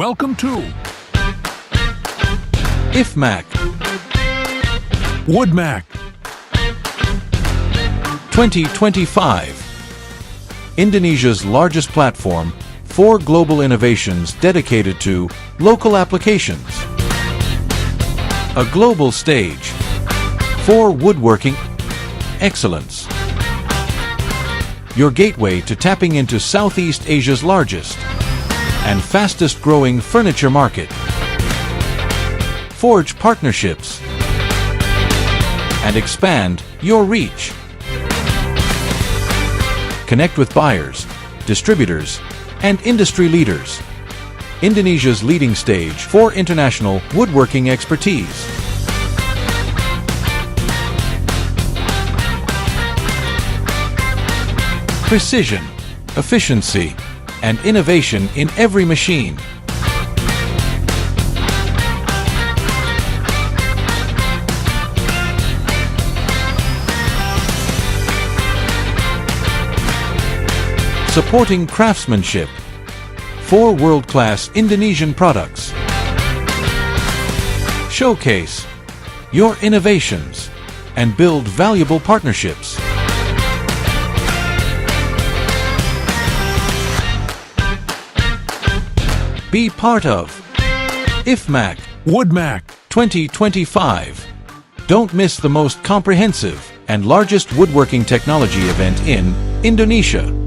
Welcome to Ifmac Woodmac 2025, Indonesia's largest platform for global innovations dedicated to local applications. A global stage for woodworking excellence. Your gateway to tapping into Southeast Asia's largest and fastest growing furniture market. Forge partnerships and expand your reach. Connect with buyers, distributors, and industry leaders. Indonesia's leading stage for international woodworking expertise. Precision, efficiency, and innovation in every machine. Supporting craftsmanship for world-class Indonesian products. Showcase your innovations and build valuable partnerships. Be part of Ifmac Woodmac 2025. Don't miss the most comprehensive and largest woodworking technology event in Indonesia.